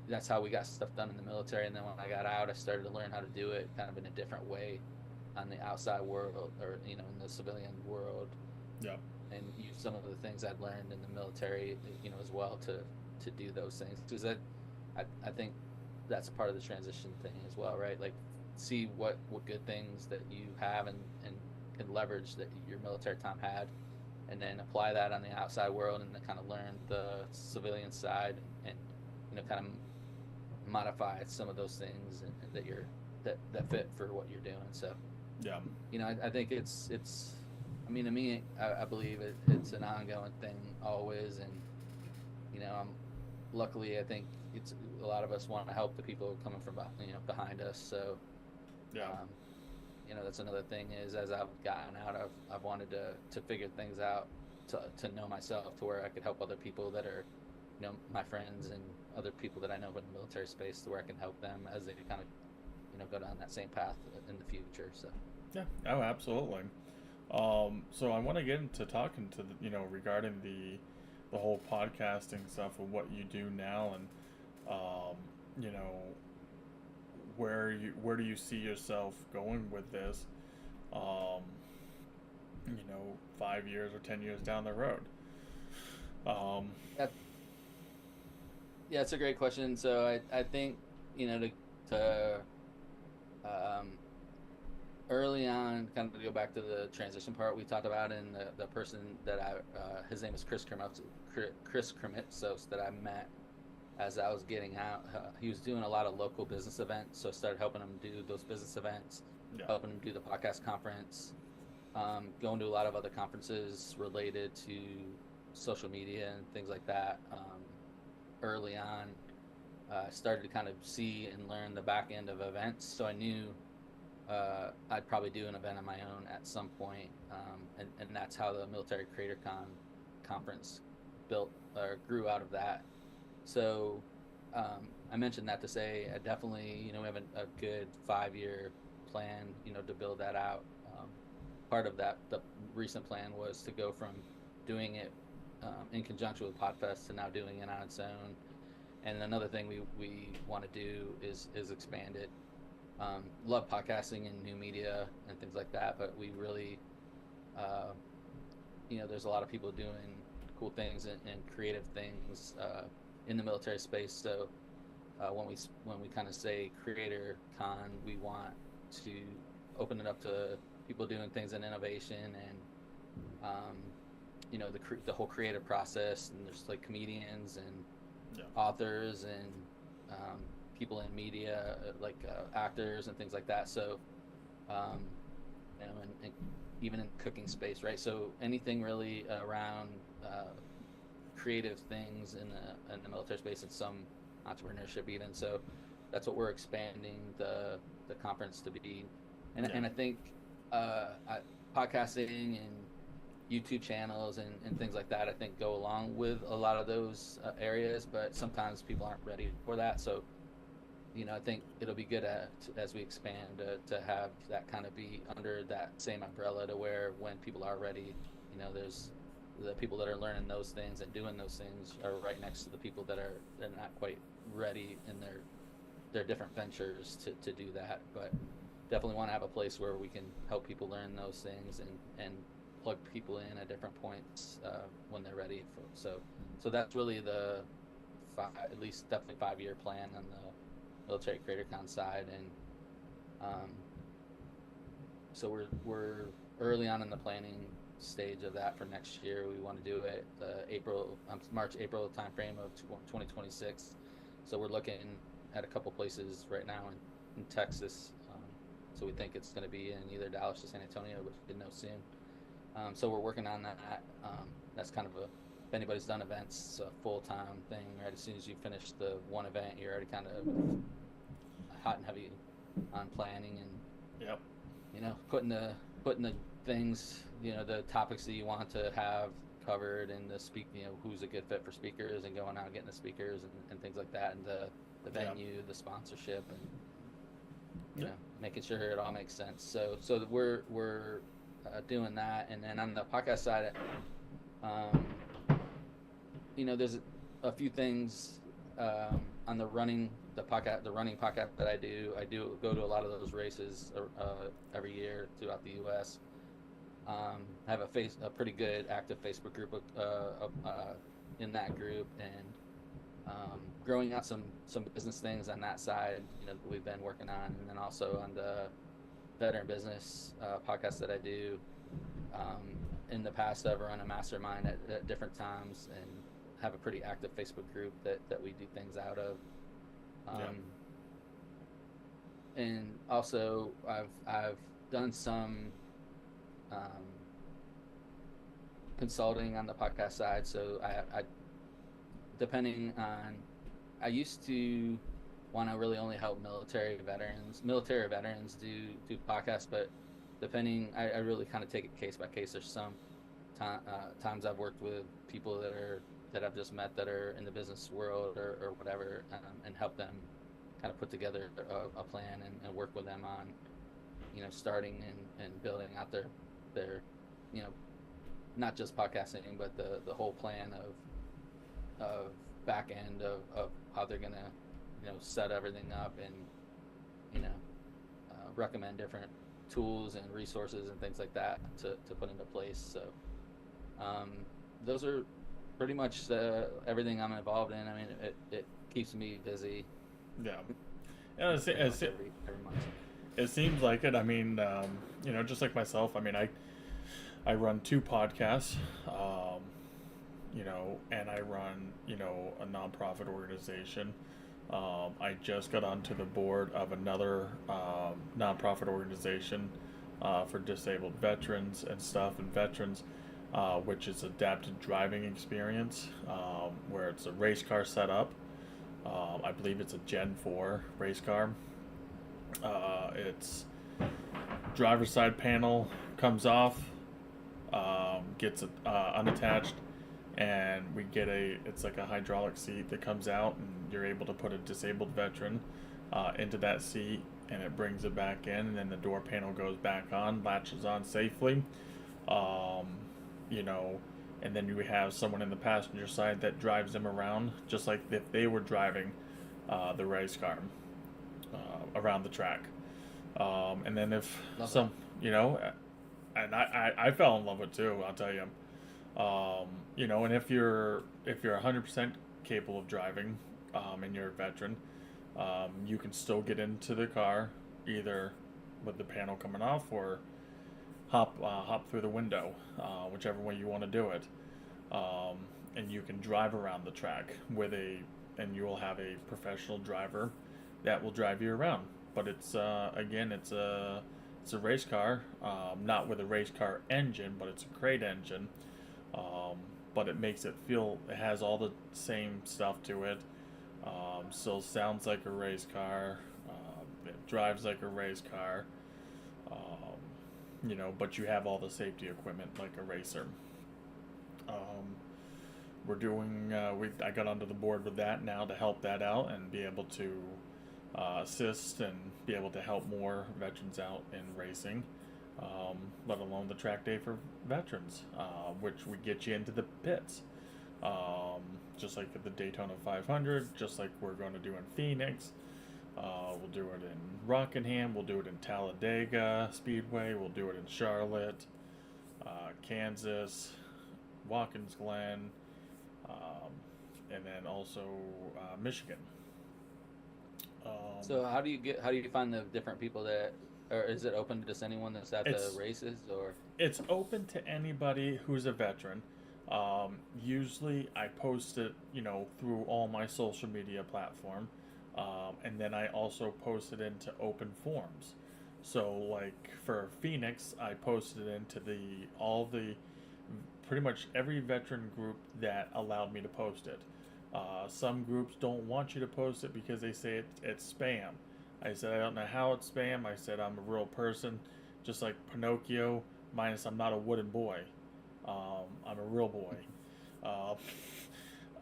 that's how we got stuff done in the military, and then when I got out, I started to learn how to do it kind of in a different way on the outside world, or in the civilian world. Yeah. And use some of the things I'd learned in the military, as well, to to do those things, because I think that's part of the transition thing as well, right? Like, see what good things that you have and can leverage that your military time had, and then apply that on the outside world, and then kind of learn the civilian side, and kind of modify some of those things that fit for what you're doing. So yeah, I think it's I mean, to me, I believe it's an ongoing thing always, and luckily I think it's a lot of us want to help the people coming from behind us. So yeah. That's another thing is, as I've gotten out, I've wanted to figure things out, to know myself, to where I could help other people that are, my friends and other people that I know in the military space, to where I can help them as they kind of, go down that same path in the future. So yeah, oh, absolutely. So I want to get into talking to regarding the whole podcasting stuff and what you do now, and where do you see yourself going with this, 5 years or 10 years down the road? Yeah, it's a great question. So I think to early on, kind of to go back to the transition part we talked about, and the person that his name is Chris Krimitsos, that I met as I was getting out. He was doing a lot of local business events, so I started helping him do those business events, helping him do the podcast conference, going to a lot of other conferences related to social media and things like that. Early on, I started to kind of see and learn the back end of events, so I knew I'd probably do an event on my own at some point, and that's how the Military Creator Con conference grew out of that. So I mentioned that to say, I definitely, we have a good 5-year plan, to build that out. Part of that, the recent plan was to go from doing it in conjunction with Podfest to now doing it on its own. And another thing we want to do is expand it. Love podcasting and new media and things like that, but we really, there's a lot of people doing cool things and creative things in the military space. So when we kind of say Creator Con, we want to open it up to people doing things in innovation and the whole creative process. And there's like comedians and authors and people in media, like actors and things like that. So and even in the cooking space, right? So anything really around creative things in the military space, and some entrepreneurship even. So that's what we're expanding the conference to be. And I think podcasting and YouTube channels and things like that, I think, go along with a lot of those areas, but sometimes people aren't ready for that. So I think it'll be good as we expand to have that kind of be under that same umbrella, to where when people are ready, there's the people that are learning those things and doing those things are right next to the people they're not quite ready in their different ventures to do that. But definitely want to have a place where we can help people learn those things and plug people in at different points when they're ready. So that's really the at least definitely 5-year plan on the Military Creator Con side. And so we're early on in the planning stage of that for next year. We want to do it March-April timeframe of 2026. So we're looking at a couple places right now in Texas. So we think it's going to be in either Dallas or San Antonio, which we know soon. So we're working on that. That's kind of if anybody's done events, it's a full-time thing, right? As soon as you finish the one event, you're already kind of hot and heavy on planning and putting the things, the topics that you want to have covered, and who's a good fit for speakers, and going out and getting the speakers and things like that, and the venue, the sponsorship, and making sure it all makes sense. So we're doing that. And then on the podcast side, there's a few things on the running podcast that I do. I do go to a lot of those races every year throughout the U.S. I have a pretty good active Facebook group in that group, and growing out some business things on that side, that we've been working on, and then also on the veteran business podcast that I do. In the past, I've run a mastermind at different times and have a pretty active Facebook group that we do things out of. And also, I've done some consulting on the podcast side. So I depending on, I used to want to really only help military veterans do podcasts, but depending, I really kind of take it case by case. There's some times I've worked with people that I've just met that are in the business world or whatever, and help them kind of put together a plan and work with them on, starting and building out their not just podcasting, but the whole plan of back end of how they're gonna set everything up and recommend different tools and resources and things like that to put into place. So those are pretty much everything I'm involved in. I mean, it keeps me busy. Yeah, and every month. It seems like it. I mean, just like myself. I mean, I run 2 podcasts, and I run, a nonprofit organization. I just got onto the board of another nonprofit organization for disabled veterans and stuff, and veterans, which is adapted driving experience, where it's a race car setup. I believe it's a Gen 4 race car. It's driver's side panel comes off, gets unattached, and we get it's like a hydraulic seat that comes out, and you're able to put a disabled veteran into that seat, and it brings it back in, and then the door panel goes back on, latches on safely, and then you have someone in the passenger side that drives them around, just like if they were driving the race car around the track. And then if and I fell in love with it too, I'll tell you. And if you're 100% capable of driving, and you're a veteran, you can still get into the car either with the panel coming off or hop through the window, whichever way you want to do it. And you can drive around the track and you will have a professional driver that will drive you around. But it's it's a race car, not with a race car engine, but it's a crate engine. But it makes it feel, it has all the same stuff to it. Still sounds like a race car. It drives like a race car. But you have all the safety equipment like a racer. We're doing, I got onto the board with that now to help that out and be able to assist and be able to help more veterans out in racing, let alone the track day for veterans, which would get you into the pits, just like at the Daytona 500, just like we're going to do in Phoenix. We'll do it in Rockingham, we'll do it in Talladega Speedway, we'll do it in Charlotte, Kansas, Watkins Glen, and then also Michigan. So how do you find the different people that, or is it open to just anyone that's at the races, or? It's open to anybody who's a veteran. Usually I post it, through all my social media platform. And then I also post it into open forums. So like for Phoenix, I posted it into pretty much every veteran group that allowed me to post it. Some groups don't want you to post it because they say it's spam. I said, I don't know how it's spam. I said, I'm a real person, just like Pinocchio, minus I'm not a wooden boy. I'm a real boy.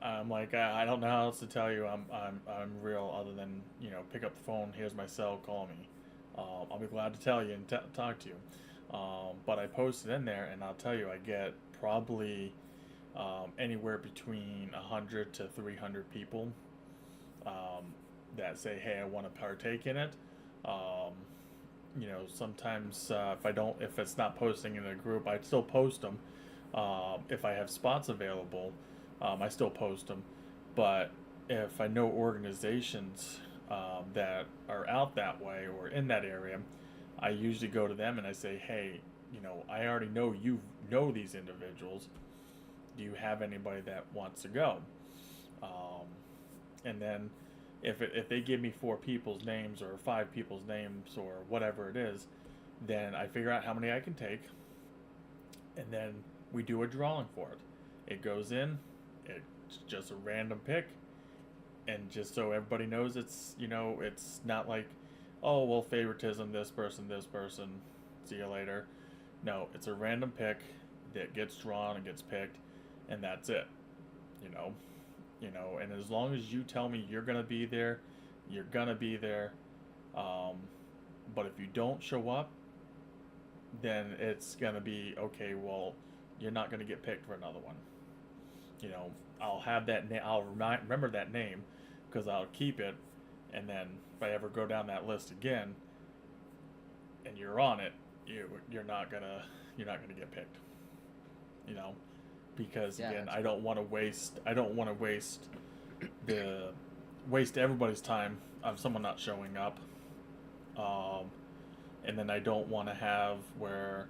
I'm like, I don't know how else to tell you I'm real other than, pick up the phone, here's my cell, call me. I'll be glad to tell you and talk to you. But I posted in there, and I'll tell you, I get probably anywhere between 100 to 300 people that say, hey, I want to partake in it. Sometimes if it's not posting in a group, I'd still post them. If I have spots available, I still post them. But if I know organizations that are out that way or in that area, I usually go to them and I say, hey, I already know you know these individuals. Do you have anybody that wants to go? And then if they give me 4 people's names or 5 people's names or whatever it is, then I figure out how many I can take, and then we do a drawing for it. It goes in, it's just a random pick, and just so everybody knows, it's it's not like, oh well, favoritism, this person, see you later. No, it's a random pick that gets drawn and gets picked, and that's it. And as long as you tell me you're gonna be there, you're gonna be there. But if you don't show up, then it's gonna be okay. Well, you're not gonna get picked for another one. I'll have that name. I'll remember that name because I'll keep it. And then if I ever go down that list again, and you're on it, you're not gonna get picked. Because again, I don't want to waste everybody's time of someone not showing up. And then I don't want to have where,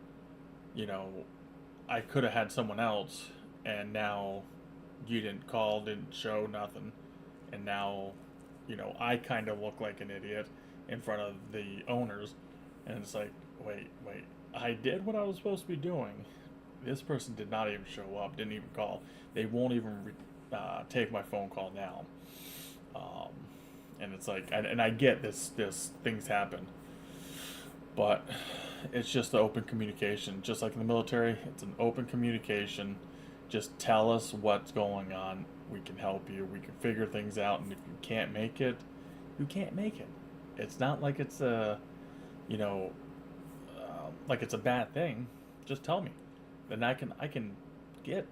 I could have had someone else, and now you didn't call, didn't show nothing, and now, I kind of look like an idiot in front of the owners, and it's like, wait, I did what I was supposed to be doing. This person did not even show up, didn't even call. They won't even take my phone call now. And it's like, and I get this things happen, but it's just the open communication. Just like in the military, it's an open communication. Just tell us what's going on. We can help you. We can figure things out. And if you can't make it, you can't make it. It's not like it's a, like it's a bad thing. Just tell me. Then I can get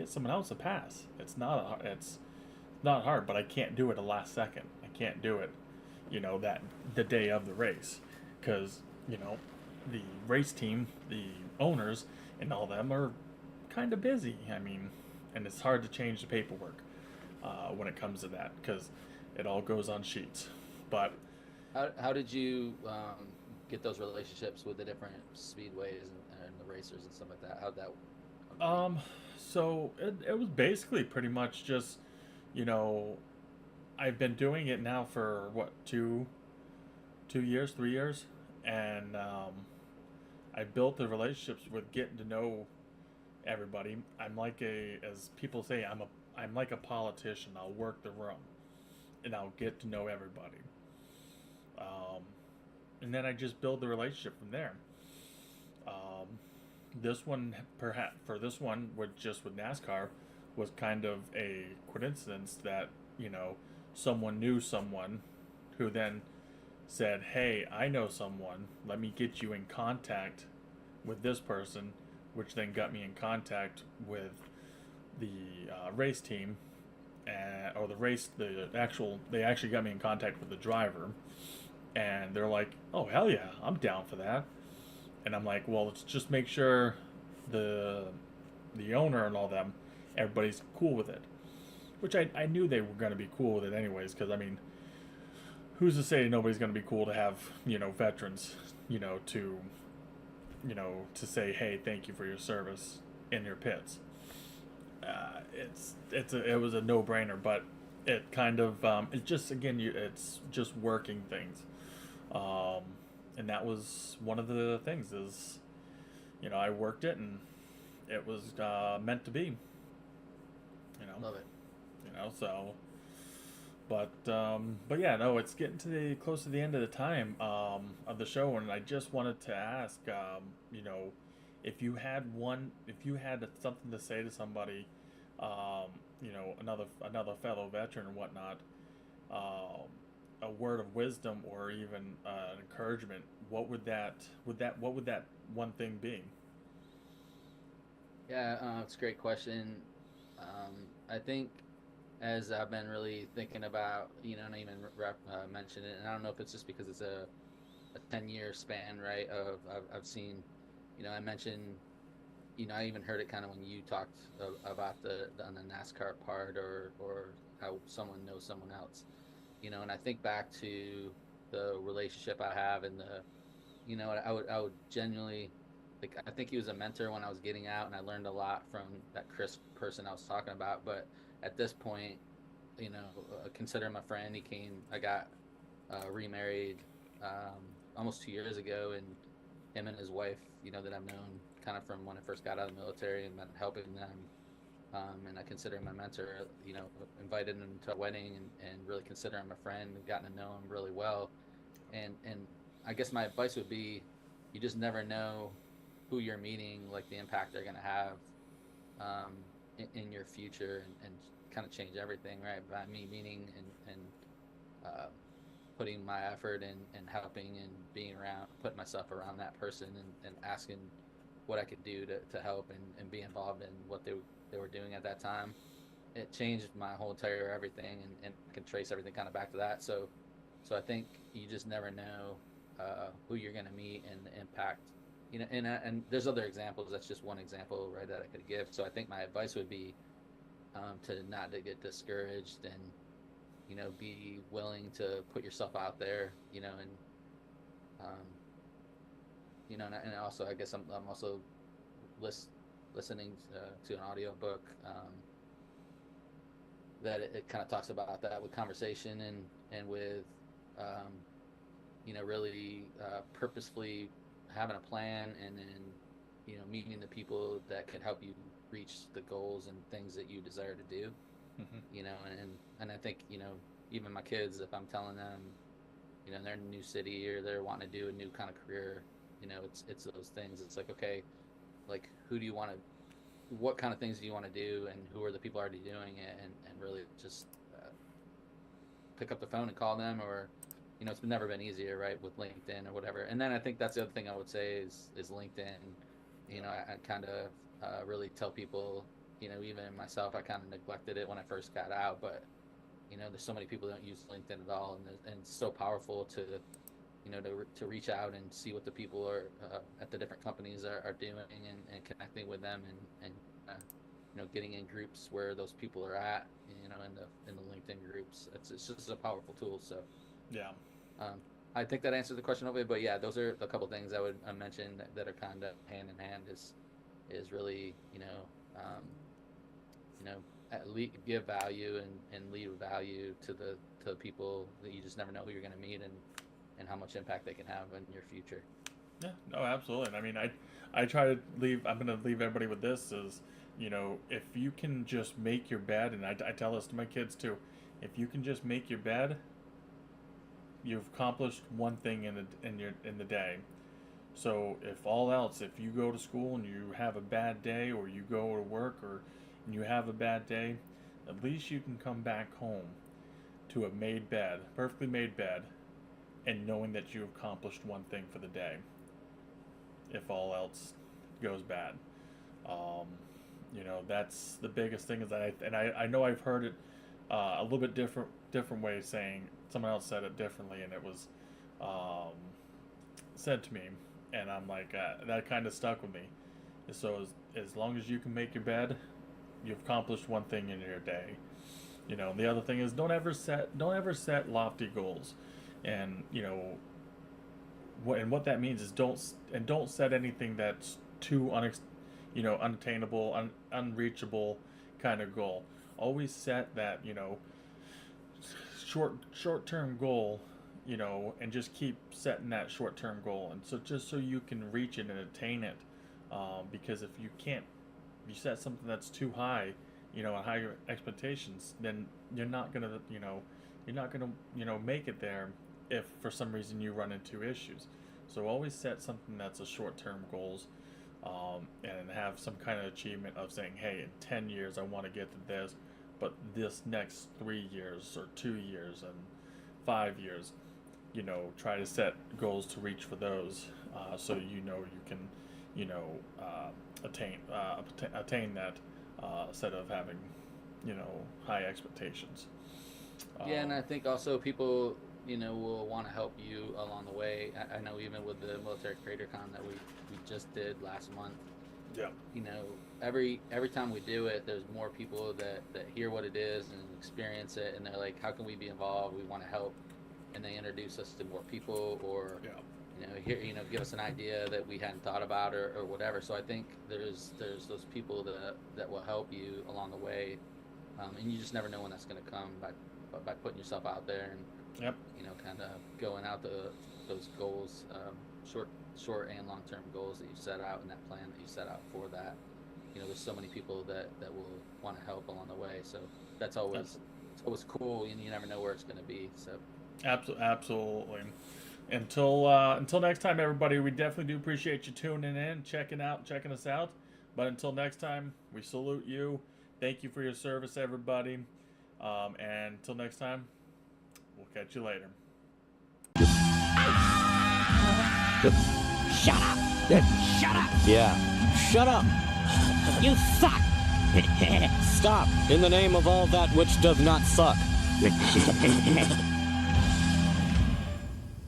someone else a pass. It's not hard, but I can't do it the last second. I can't do it, that the day of the race, because the race team, the owners, and all them are kind of busy. I mean, and it's hard to change the paperwork when it comes to that because it all goes on sheets. But how did you get those relationships with the different speedways and the racers and stuff like that? How'd that? So it was basically pretty much just, I've been doing it now for what, 3 years, and I built the relationships with getting to know everybody. I'm like as people say, I'm like a politician. I'll work the room, and I'll get to know everybody. And then I just build the relationship from there. This one, perhaps for this one, with NASCAR, was kind of a coincidence that someone knew someone, who then said, "Hey, I know someone. Let me get you in contact with this person," which then got me in contact with the race team, or the race. They actually got me in contact with the driver, and they're like, "Oh hell yeah, I'm down for that." And I'm like, well, let's just make sure the owner and all them, everybody's cool with it. Which I knew they were going to be cool with it anyways, because, I mean, who's to say nobody's going to be cool to have, veterans, to say, hey, thank you for your service in your pits. It was a no-brainer, but it kind of, it's just, again, it's just working things. And that was one of the things is, I worked it and it was meant to be. Love it. So, but yeah, no, it's getting close to the end of the time of the show, and I just wanted to ask, if you had something to say to somebody, another fellow veteran or whatnot, a word of wisdom or even an encouragement, what would that one thing be? Yeah, it's a great question. I think as I've been really thinking about, and I even mentioned it, and I don't know if it's just because it's a 10-year span, right? I've seen, I mentioned, I even heard it kind of when you talked about on the NASCAR part or how someone knows someone else, you know. And I think back to the relationship I have, and the, you know, I would genuinely, like, I think he was a mentor when I was getting out, and I learned a lot from that Chris person I was talking about. But at this point, you know, consider him a friend. I got remarried almost 2 years ago, and him and his wife, you know, that I've known kind of from when I first got out of the military and been helping them. And I consider him my mentor, you know, invited him to a wedding, and really consider him a friend, and gotten to know him really well. And I guess my advice would be, you just never know who you're meeting, like the impact they're going to have in your future, and kind of change everything, right? By me meeting and putting my effort and helping and being around, putting myself around that person, and asking what I could do to help and be involved in what they were doing at that time. It changed my whole entire everything, and I can trace everything kind of back to that. So I think you just never know who you're going to meet and the impact, you know. And there's other examples. That's just one example, right, that I could give. So I think my advice would be to not to get discouraged, and, you know, be willing to put yourself out there, you know. And you know, and also, I guess I'm also listening to an audiobook that it kind of talks about that, with conversation and with you know, really purposefully having a plan, and then, you know, meeting the people that can help you reach the goals and things that you desire to do. You know, and I think, you know, even my kids, if I'm telling them, you know, they're in a new city, or they're wanting to do a new kind of career, you know, it's those things. It's like, okay, like, what kind of things do you want to do, and who are the people already doing it, and really just pick up the phone and call them. Or, you know, it's never been easier, right, with LinkedIn or whatever. And then I think that's the other thing I would say is LinkedIn. You know, I kind of really tell people, you know, even myself, I kind of neglected it when I first got out, but, you know, there's so many people that don't use LinkedIn at all, and it's so powerful to, you know, to reach out and see what the people are at the different companies are doing, and connecting with them, and you know, getting in groups where those people are at, you know, in the LinkedIn groups. It's just a powerful tool. So yeah, I think that answers the question of it. But yeah, those are a couple of things I would mention that are kind of hand in hand. Is really, you know, give value and lead with value to the people that you just never know who you're going to meet, and how much impact they can have in your future. Yeah, no, absolutely. I mean, I try to leave. I'm going to leave everybody with this: is, you know, if you can just make your bed, and I tell this to my kids too, if you can just make your bed, you've accomplished one thing in the day. So if all else, if you go to school and you have a bad day, or you go to work and you have a bad day, at least you can come back home to a made bed, perfectly made bed, and knowing that you accomplished one thing for the day. If all else goes bad, you know, that's the biggest thing. Is that I know I've heard it a little bit different ways, saying someone else said it differently, and it was said to me, and I'm like, that kind of stuck with me. So as long as you can make your bed, you've accomplished one thing in your day. You know, the other thing is, don't ever set lofty goals, and, you know, what that means is don't set anything that's too unattainable, unreachable kind of goal. Always set that, you know, short-term goal, you know, and just keep setting that short-term goal, and so just so you can reach it and attain it. Because if you set something that's too high, you know, higher expectations, then you're not gonna make it there if for some reason you run into issues. So always set something that's a short-term goals, and have some kind of achievement of saying, hey, in 10 years I want to get to this, but this next 3 years or 2 years and 5 years, you know, try to set goals to reach for those, so you know you can, you know, attain that, instead of having, you know, high expectations. Yeah, and I think also people, you know, will want to help you along the way. I know even with the Military Creator Con that we just did last month, you know, every time we do it, there's more people that hear what it is and experience it, and they're like, how can we be involved? We want to help, and they introduce us to more people, or give us an idea that we hadn't thought about, or whatever. So I think there's those people that will help you along the way, and you just never know when that's going to come by putting yourself out there and kind of going out those goals, short and long term goals that you set out, and that plan that you set out for that. There's so many people that will want to help along the way. So that's always cool, and you never know where it's going to be. So absolutely. Until next time, everybody, we definitely do appreciate you tuning in, checking us out. But until next time, we salute you. Thank you for your service, everybody. And until next time, we'll catch you later. Shut up! Shut up! Yeah. Shut up! You suck! Stop! In the name of all that which does not suck.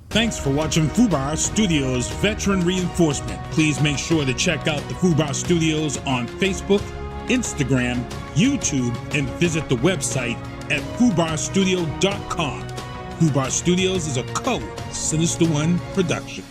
Thanks for watching Fubar Studios Veteran Reinforcement. Please make sure to check out the Fubar Studios on Facebook, Instagram, YouTube, and visit the website at fubarstudio.com. Fubar Studios is a Sinister One production.